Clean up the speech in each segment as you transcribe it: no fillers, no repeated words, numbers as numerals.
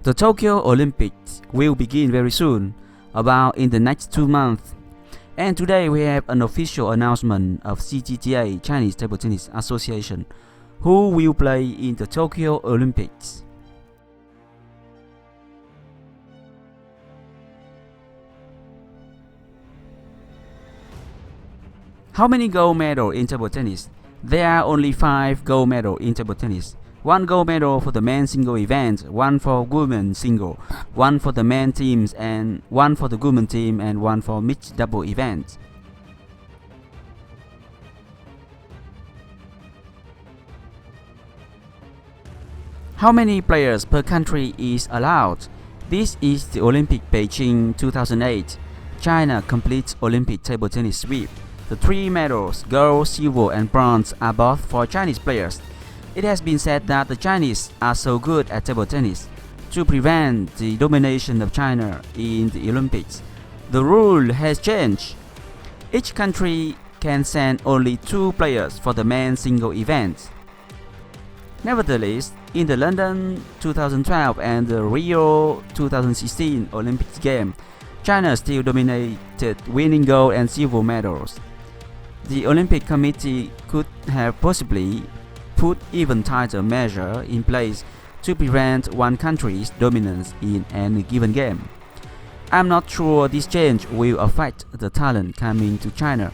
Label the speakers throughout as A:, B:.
A: The Tokyo Olympics will begin very soon, about in the next 2 months. And today we have an official announcement of CTTA, Chinese Table Tennis Association, who will play in the Tokyo Olympics. How many gold medals in table tennis? There are only 5 gold medals in table tennis. 1 gold medal for the men's single event, 1 for women's single, 1 for the men teams, and 1 for the women team, and 1 for mixed double event. How many players per country is allowed? This is the Olympic Beijing 2008. China completes Olympic table tennis sweep. The 3 medals, gold, silver, and bronze, are both for Chinese players. It has been said that the Chinese are so good at table tennis. To prevent the domination of China in the Olympics, the rule has changed. Each country can send only 2 players for the men's single event. Nevertheless, in the London 2012 and the Rio 2016 Olympic Games, China still dominated, winning gold and silver medals. The Olympic Committee could have possibly put even tighter measures in place to prevent one country's dominance in any given game. I'm not sure this change will affect the talent coming to China.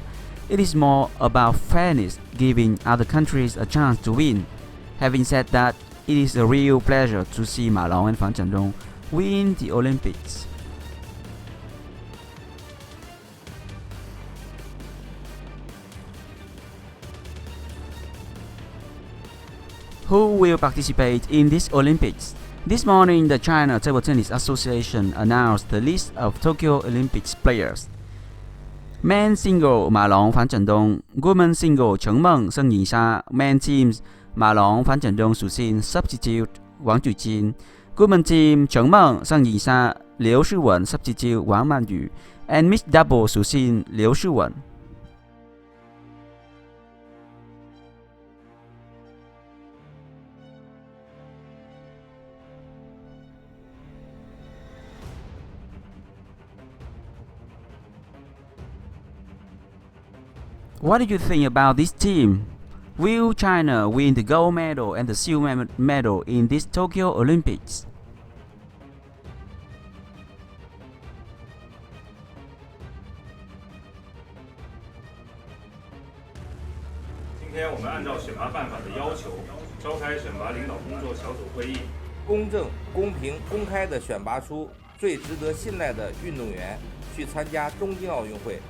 A: It is more about fairness, giving other countries a chance to win. Having said that, it is a real pleasure to see Ma Long and Fan Zhendong win the Olympics. Who will participate in this Olympics? This morning, the China Table Tennis Association announced the list of Tokyo Olympics players. Men single Ma Long, Fan Zhendong. Women single Cheng Meng, Seng Yinsha. Men teams Ma Long, Fan Zhendong, Su Xin. Substitute Wang Jujin. Women team Cheng Meng, Seng Yinsha. Liu Shiwen. Substitute Wang Manyu. And mixed double Su Xin, Liu Shiwen. What do you think about this team? Will China win the gold medal and the silver medal in this Tokyo Olympics?
B: 今天我们按照选拔办法的要求，召开选拔领导工作小组会议，
C: 公正、公平、公开地选拔出最值得信赖的运动员去参加东京奥运会，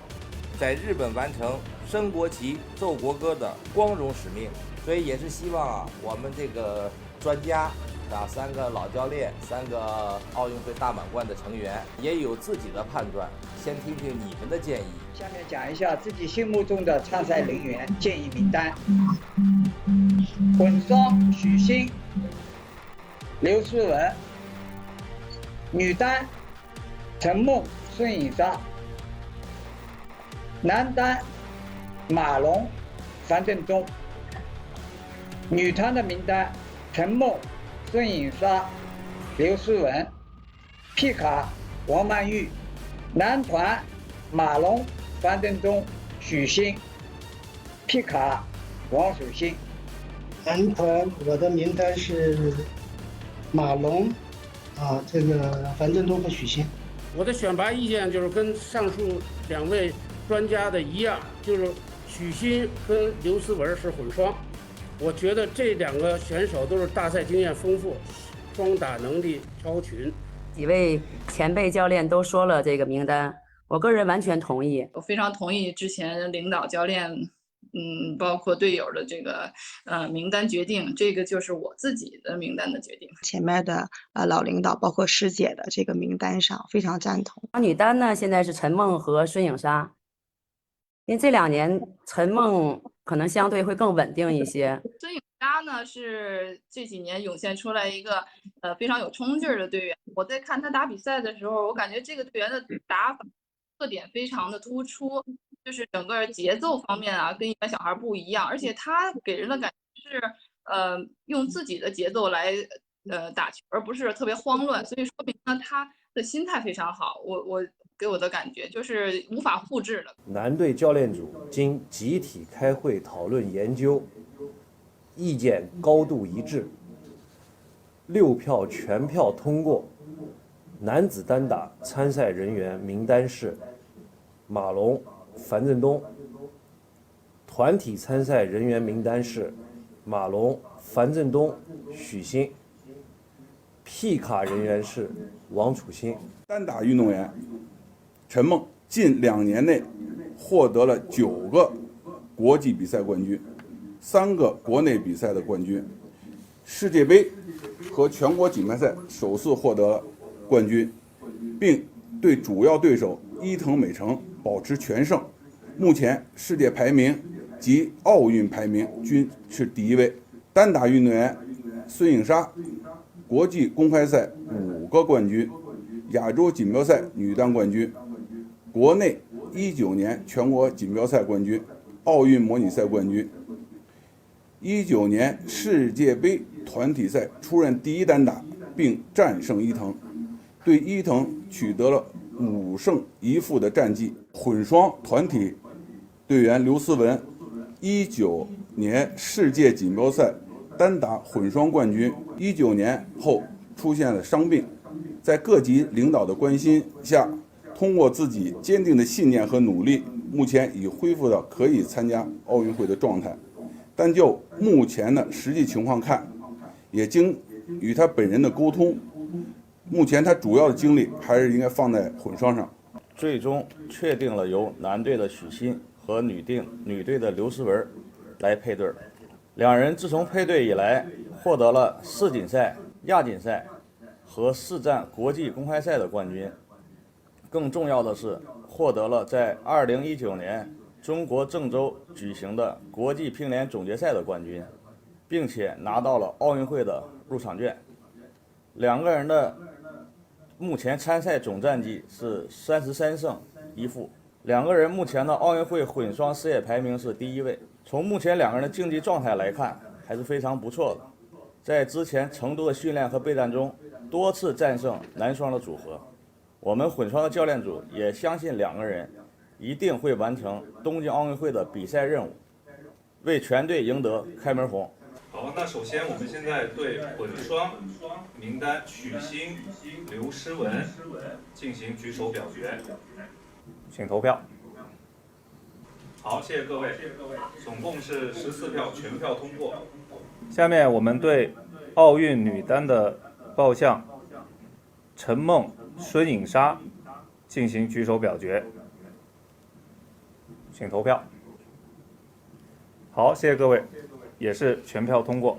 C: 在日本完成升国旗、奏国歌的光荣使命。所以也是希望我们这个专家3个老教练、3个奥运会大满贯的成员也有自己的判断，先听听你们的建议。
D: 下面讲一下自己心目中的参赛人员建议名单：混双许昕、刘诗雯；女单陈梦、孙颖莎；男单马龙、樊振东；女团的名单陈梦、孙颖莎、刘诗雯；皮卡王曼玉；男团马龙、樊振东、许昕；皮卡王楚钦。
E: 男团我的名单是马龙这个樊振东和许昕。
F: 我的选拔意见就是跟上述2位专家的一样，就是许昕跟刘诗雯是混双。我觉得这2个选手都是大赛经验丰富，双打能力超群。
G: 几位前辈教练都说了这个名单，我个人完全同意。
H: 我非常同意之前领导教练包括队友的这个名单决定，这个就是我自己的名单的决定。
I: 前面的老领导包括师姐的这个名单上非常赞同。
G: 女单呢，现在是陈梦和孙颖莎，因为这2年陈梦可能相对会更稳定一些。
H: 孙颖莎呢是这几年涌现出来一个非常有冲劲儿的队员。我在看她打比赛的时候，我感觉这个队员的打法特点非常的突出，就是整个节奏方面跟一般小孩不一样，而且他给人的感觉是用自己的节奏来打球，而不是特别慌乱，所以说明呢他的心态非常好。我给我的感觉就是无法复制的。
J: 男队教练组经集体开会讨论研究，意见高度一致，6票全票通过。男子单打参赛人员名单是马龙、樊振东；团体参赛人员名单是马龙、樊振东、许昕。P 卡人员是王楚钦。
K: 单打运动员陈梦近2年内获得了9个国际比赛冠军，3个国内比赛的冠军，世界杯和全国锦标赛首次获得冠军，并对主要对手伊藤美诚保持全胜。目前世界排名及奥运排名均是第1位。单打运动员孙颖莎国际公开赛5个冠军，亚洲锦标赛女单冠军，国内19年全国锦标赛冠军，奥运模拟赛冠军，19年世界杯团体赛出任第1单打，并战胜伊藤，对伊藤取得了5胜1负的战绩。混双团体队员刘思文，19年世界锦标赛单打混双冠军，19年后出现了伤病，在各级领导的关心下，通过自己坚定的信念和努力，目前已恢复到可以参加奥运会的状态。但就目前的实际情况看，也经与他本人的沟通，目前他主要的精力还是应该放在混双上。
J: 最终确定了由男队的许昕和女队的刘诗雯来配对。两人自从配对以来，获得了世锦赛、亚锦赛和4站国际公开赛的冠军。更重要的是，获得了在2019年中国郑州举行的国际乒联总决赛的冠军，并且拿到了奥运会的入场券。两个人的目前参赛总战绩是33胜1负。两个人目前的奥运会混双世界排名是第1位。从目前两个人的竞技状态来看，还是非常不错的。在之前成都的训练和备战中，多次战胜男双的组合。我们混双的教练组也相信两个人一定会完成东京奥运会的比赛任务，为全队赢得开门红。
B: 好，那首先我们现在对混双名单许昕、刘诗雯进行举手表决，请投票。好，谢谢各位，总共是14票，全票通过。下面我们对奥运女单的报项陈梦、孙颖莎进行举手表决，请投票。好，谢谢各位，也是全票通过。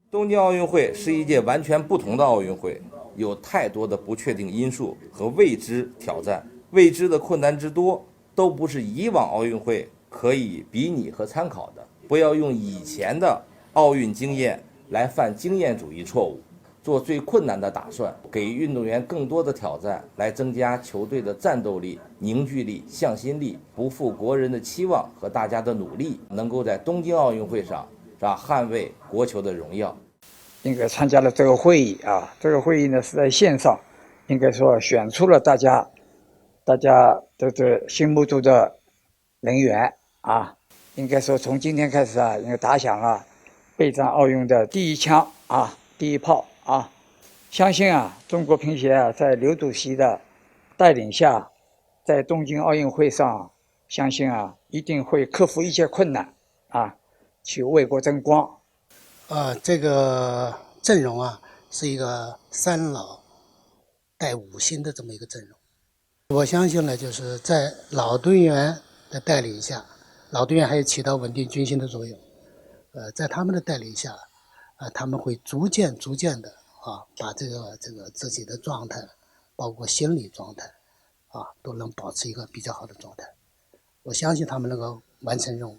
C: 东京奥运会是一届完全不同的奥运会，有太多的不确定因素和未知挑战，未知的困难之多，都不是以往奥运会可以比拟和参考的。不要用以前的奥运经验来犯经验主义错误，做最困难的打算，给运动员更多的挑战，来增加球队的战斗力、凝聚力、向心力，不负国人的期望和大家的努力，能够在东京奥运会上捍卫国球的荣耀。
D: 应该参加了这个会议啊，这个会议呢是在线上，应该说选出了大家这心目中的人员啊，应该说从今天开始啊，应该打响了备战奥运的第1枪啊，第1炮啊！相信啊，中国乒协啊，在刘主席的带领下，在东京奥运会上，相信啊，一定会克服一切困难啊，去为国争光。
E: 这个阵容啊，是一个3老带5新的这么一个阵容。我相信呢，就是在老队员的带领下，老队员还有起到稳定军心的作用。在他们的带领下，他们会逐渐的把这个自己的状态，包括心理状态都能保持一个比较好的状态。我相信他们能够完成任务。